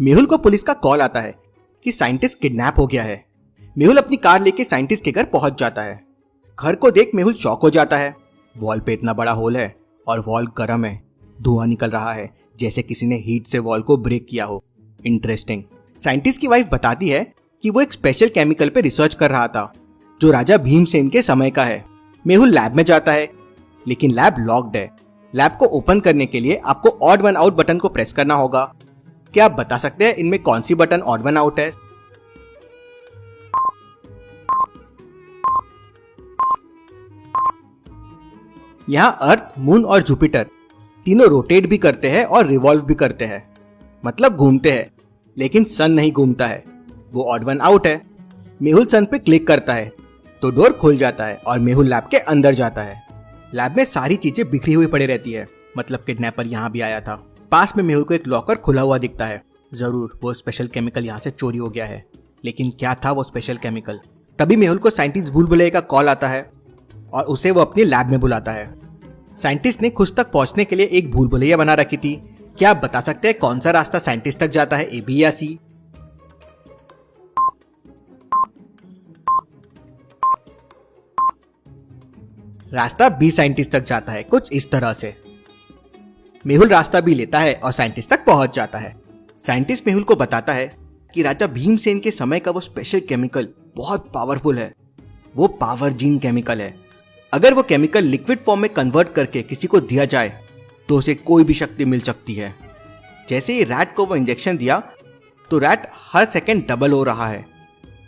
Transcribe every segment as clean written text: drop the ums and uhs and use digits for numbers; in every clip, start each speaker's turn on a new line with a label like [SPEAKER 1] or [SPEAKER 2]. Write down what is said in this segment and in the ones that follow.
[SPEAKER 1] मेहुल को पुलिस का कॉल आता है कि साइंटिस्ट किडनैप हो गया है। मेहुल अपनी कार लेके साइंटिस्ट के घर पहुंच जाता है। घर को देख मेहुल शॉक हो जाता है। वॉल पे इतना बड़ा होल है और वॉल गर्म है, धुआं निकल रहा है जैसे किसी ने हीट से वॉल को ब्रेक किया हो। इंटरेस्टिंग। साइंटिस्ट की वाइफ बताती है कि वो एक स्पेशल केमिकल पे रिसर्च कर रहा था जो राजा भीमसेन के समय का है। मेहुल लैब में जाता है लेकिन लैब लॉक्ड है। लैब को ओपन करने के लिए आपको ऑड वन आउट बटन को प्रेस करना होगा। क्या आप बता सकते हैं इनमें कौन सी बटन ऑड वन आउट है? यहाँ अर्थ, मून और जुपिटर तीनों रोटेट भी करते हैं और रिवॉल्व भी करते हैं, मतलब घूमते हैं, लेकिन सन नहीं घूमता है, वो ऑड वन आउट है। मेहुल सन पे क्लिक करता है तो डोर खुल जाता है और मेहुल लैब के अंदर जाता है। लैब में सारी चीजें बिखरी हुई पड़ी रहती है, मतलब किडनैपर यहाँ भी आया था। पास में मेहुल को एक लॉकर खुला हुआ दिखता है। जरूर वो स्पेशल केमिकल यहाँ से चोरी हो गया है, लेकिन क्या था वो स्पेशल केमिकल? तभी मेहुल को साइंटिस्ट भूल भुलैया का कॉल आता है और उसे वो अपनी लैब में बुलाता है। साइंटिस्ट ने खुद तक पहुंचने के लिए एक भूल भुलैया बना रखी थी। क्या आप बता सकते हैं कौन सा रास्ता साइंटिस्ट तक जाता है, ए, बी या सी? रास्ता बी साइंटिस्ट तक जाता है, कुछ इस तरह से। मेहुल रास्ता बी लेता है और साइंटिस्ट तक पहुंच जाता है। साइंटिस्ट मेहुल को बताता है कि राजा भीमसेन के समय का वो स्पेशल केमिकल बहुत पावरफुल है। वो पावर जीन केमिकल है। अगर वो केमिकल लिक्विड फॉर्म में कन्वर्ट करके किसी को दिया जाए तो उसे कोई भी शक्ति मिल सकती है। जैसे ही रैट को वो इंजेक्शन दिया तो रैट हर सेकंड डबल हो रहा है।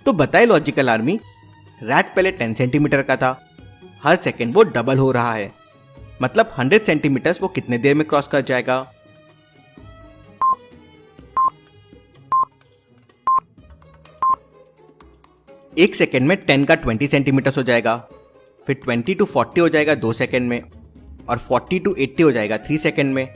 [SPEAKER 1] तो बताए लॉजिकल आर्मी, रैट पहले 10 सेंटीमीटर का था, हर सेकंड वो डबल हो रहा है, मतलब 100 सेंटीमीटर वो कितने देर में क्रॉस कर जाएगा? एक सेकंड में 10 का 20 सेंटीमीटर हो जाएगा, फिर 20 to 40 हो जाएगा 2 सेकंड में, और 40 to 80 हो जाएगा 3 सेकंड में,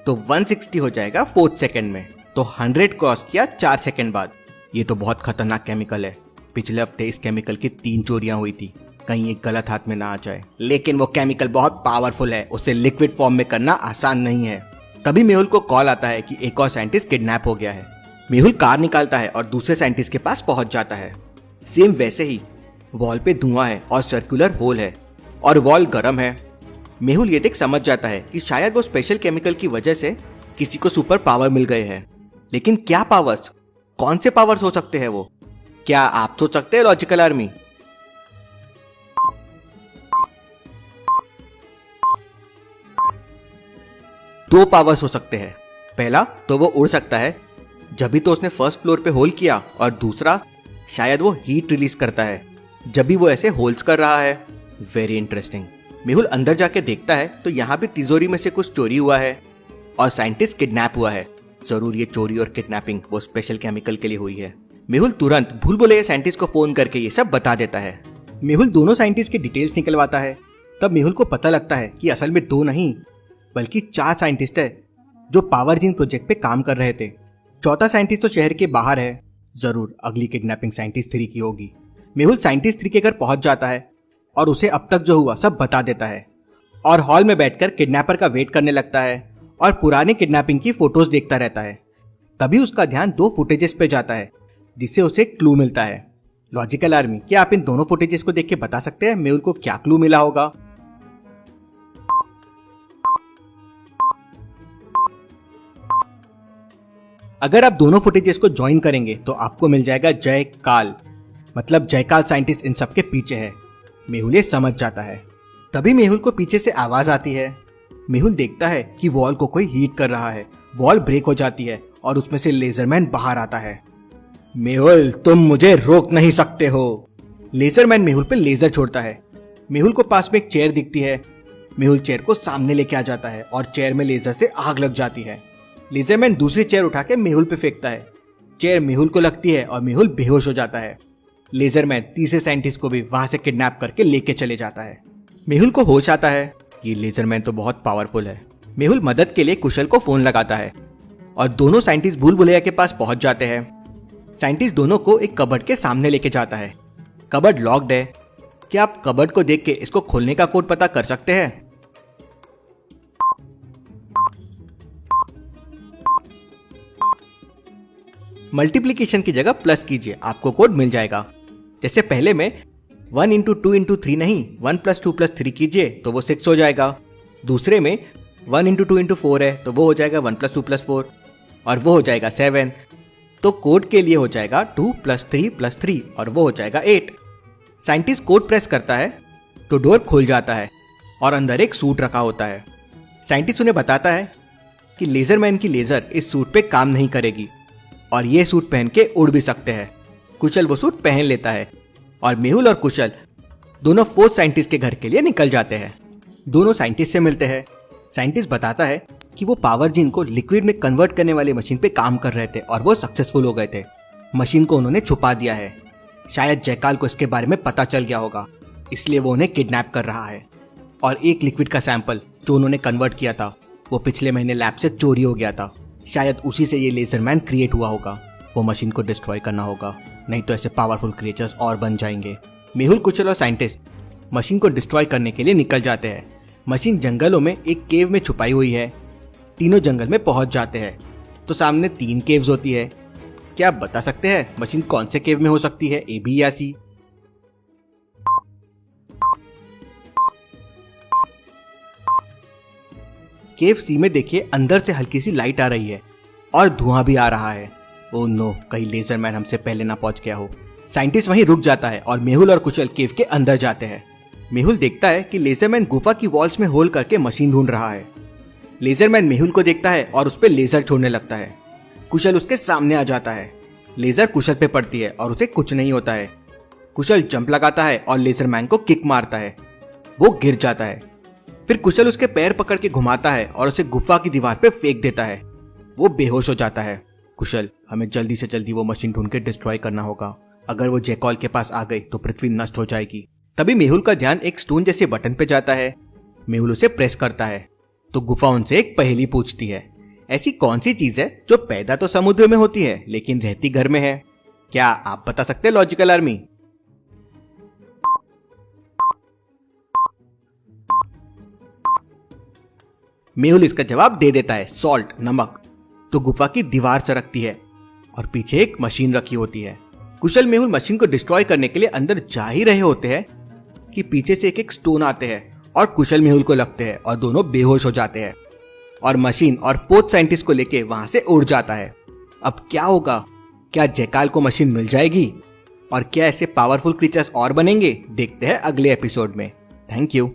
[SPEAKER 1] तो 160 हो जाएगा 4 सेकंड में। तो 100 क्रॉस किया 4 सेकंड बाद। ये तो बहुत खतरनाक केमिकल है। पिछले हफ्ते इस केमिकल की 3 चोरियां हुई थी, कहीं एक गलत हाथ में ना आ जाए। लेकिन वो केमिकल बहुत पावरफुल है, उसे लिक्विड फॉर्म में करना आसान नहीं है। तभी मेहुल को कॉल आता है कि एक और साइंटिस्ट किडनैप हो गया है। मेहुल कार निकालता है और दूसरे साइंटिस्ट के पास पहुंच जाता है। सेम वैसे ही वॉल पे धुआं है और सर्कुलर होल है और वॉल गर्म है। मेहुल ये देख समझ जाता है कि शायद वो स्पेशल केमिकल की वजह से किसी को सुपर पावर मिल गए हैं। लेकिन क्या पावर्स? कौन से पावर्स हो सकते हैं वो? क्या आप सोच सकते हैं लॉजिकल आर्मी? दो पावर्स हो सकते हैं। पहला तो वो उड़ सकता है, जब भी तो उसने फर्स्ट फ्लोर पे होल किया, और दूसरा शायद वो हीट रिलीज करता है जब भी वो ऐसे होल्स कर रहा है। Very interesting. मेहुल अंदर जाके देखता है तो यहाँ भी तिजोरी में से कुछ चोरी हुआ है और साइंटिस्ट किडनैप हुआ है। जरूर ये चोरी और किडनैपिंग वो स्पेशल केमिकल के लिए हुई है। मेहुल तुरंत भूल भुलैया साइंटिस्ट को फोन करके ये सब बता देता है। मेहुल दोनों साइंटिस्ट की डिटेल्स निकलवाता है। तब मेहुल को पता लगता है कि असल में 2 नहीं बल्कि 4 साइंटिस्ट है जो पावर जीन प्रोजेक्ट पे काम कर रहे थे। चौथा साइंटिस्ट तो शहर के बाहर है। जरूर अगली किडनैपिंग साइंटिस्ट 3 की होगी। मेहुल साइंटिस्ट 3 के घर पहुंच जाता है और उसे अब तक जो हुआ सब बता देता है, और हॉल में बैठकर किडनैपर का वेट करने लगता है और पुराने किडनैपिंग की फोटोज देखता रहता है। तभी उसका ध्यान 2 फुटेजेस पे जाता है जिससे उसे क्लू मिलता है। लॉजिकल आर्मी, क्या आप इन दोनों फुटेजेस को देख के बता सकते हैं मेहुल को क्या क्लू मिला होगा? अगर आप दोनों फुटेजेस को ज्वाइन करेंगे तो आपको मिल जाएगा जय काल, मतलब जयकाल साइंटिस्ट इन सब के पीछे है। मेहुल ये समझ जाता है। तभी मेहुल को पीछे से आवाज आती है। मेहुल देखता है कि वॉल को कोई हीट कर रहा है। वॉल ब्रेक हो जाती है और उसमें से लेजरमैन बाहर आता है। मेहुल, तुम मुझे रोक नहीं सकते हो। लेजरमैन मेहुल पे लेजर छोड़ता है। मेहुल को पास में एक चेयर दिखती है। मेहुल चेयर को सामने लेके आ जाता है और चेयर में लेजर से आग लग जाती है। लेजरमैन दूसरी चेयर उठा के मेहुल पे फेंकता है। चेयर मेहुल को लगती है और मेहुल बेहोश हो जाता है। लेजरमैन तीसरे साइंटिस्ट को भी वहां से किडनैप करके लेके चले जाता है। मेहुल को होश आता है। ये लेजरमैन तो बहुत पावरफुल है। मेहुल मदद के लिए कुशल को फोन लगाता है और दोनों साइंटिस्ट भूल भुलैया के पास पहुंच जाते हैं। साइंटिस्ट दोनों को एक कबर्ड के सामने लेके जाता है। कबर्ड लॉक्ड है। क्या आप कबर्ड को देख के इसको खोलने का कोड पता कर सकते हैं? मल्टीप्लीकेशन की जगह प्लस कीजिए, आपको कोड मिल जाएगा। जैसे पहले में 1 इंटू 2 इंटू 3 नहीं, 1 प्लस 2 प्लस 3 कीजिए तो वो 6 हो जाएगा। दूसरे में 1 इंटू 2 इंटू 4 है तो वो हो जाएगा 1 प्लस 2 प्लस 4 और वो हो जाएगा 7। तो कोड के लिए हो जाएगा 2 प्लस 3 और वो हो जाएगा 8। साइंटिस्ट कोड प्रेस करता है तो डोर खुल जाता है और अंदर एक सूट रखा होता है। साइंटिस्ट उन्हें बताता है कि लेजरमैन की लेजर इस सूट पे काम नहीं करेगी और ये सूट पहन के उड़ भी सकते हैं। कुशल वो सूट पहन लेता है और मेहुल और कुशल दोनों फोर्थ साइंटिस्ट के घर के लिए निकल जाते हैं। दोनों साइंटिस्ट से मिलते हैं। साइंटिस्ट बताता है कि वो पावर जीन को लिक्विड में कन्वर्ट करने वाली मशीन पे काम कर रहे थे और वो सक्सेसफुल हो गए थे। मशीन को उन्होंने छुपा दिया है। शायद जयकाल को इसके बारे में पता चल गया होगा, इसलिए वो उन्हें किडनैप कर रहा है। और एक लिक्विड का सैंपल जो उन्होंने कन्वर्ट किया था वो पिछले महीने लैब से चोरी हो गया था। शायद उसी से ये लेजरमैन क्रिएट हुआ होगा। वो मशीन को डिस्ट्रॉय करना होगा, नहीं तो ऐसे पावरफुल क्रिएचर्स और बन जाएंगे। मेहुल, कुशल और साइंटिस्ट मशीन को डिस्ट्रॉय करने के लिए निकल जाते हैं। मशीन जंगलों में एक केव में छुपाई हुई है। तीनों जंगल में पहुंच जाते हैं तो सामने 3 केव्स होती है। क्या आप बता सकते हैं मशीन कौन से केव में हो सकती है, ए, बी या सी? केव सी में देखिए, अंदर से हल्की सी लाइट आ रही है और धुआं भी आ रहा है। ओह नो, कहीं लेजरमैन हमसे पहले ना पहुंच गया हो। साइंटिस्ट वहीं रुक जाता है और मेहुल और कुशल केव के अंदर जाते हैं। मेहुल देखता है कि लेजरमैन गुफा की वॉल्स में होल करके मशीन ढूंढ रहा है। लेजरमैन मेहुल को देखता है और उस पर लेजर छोड़ने लगता है। कुशल उसके सामने आ जाता है। लेजर कुशल पे पड़ती है और उसे कुछ नहीं होता है। कुशल जंप लगाता है और लेजरमैन को किक मारता है। वो गिर जाता है। फिर कुशल उसके पैर पकड़ के घुमाता है और उसे गुफा की दीवार पे फेंक देता है। वो बेहोश हो जाता है। कुशल, हमें जल्दी से जल्दी वो मशीन ढूंढ के डिस्ट्रॉय करना होगा। अगर वो जयकॉल के पास आ गई तो पृथ्वी नष्ट हो जाएगी। तभी मेहुल का ध्यान एक स्टोन जैसे बटन पे जाता है। मेहुल उसे प्रेस करता है तो गुफा उनसे एक पहेली पूछती है। ऐसी कौन सी चीज है जो पैदा तो समुद्र में होती है लेकिन रहती घर में है? क्या आप बता सकते हैं लॉजिकल आर्मी? मेहुल इसका जवाब दे देता है, सॉल्ट, नमक। तो गुफा की दीवार सरकती है और पीछे एक मशीन रखी होती है। कुशल मेहुल मशीन को डिस्ट्रॉय करने के लिए अंदर जा ही रहे होते हैं कि पीछे से एक स्टोन आते हैं और कुशल मेहुल को लगते हैं और दोनों बेहोश हो जाते हैं और मशीन और फोर्थ साइंटिस्ट को लेके वहां से उड़ जाता है। अब क्या होगा? क्या जयकाल को मशीन मिल जाएगी और क्या ऐसे पावरफुल क्रीचर्स और बनेंगे? देखते हैं अगले एपिसोड में। Thank you.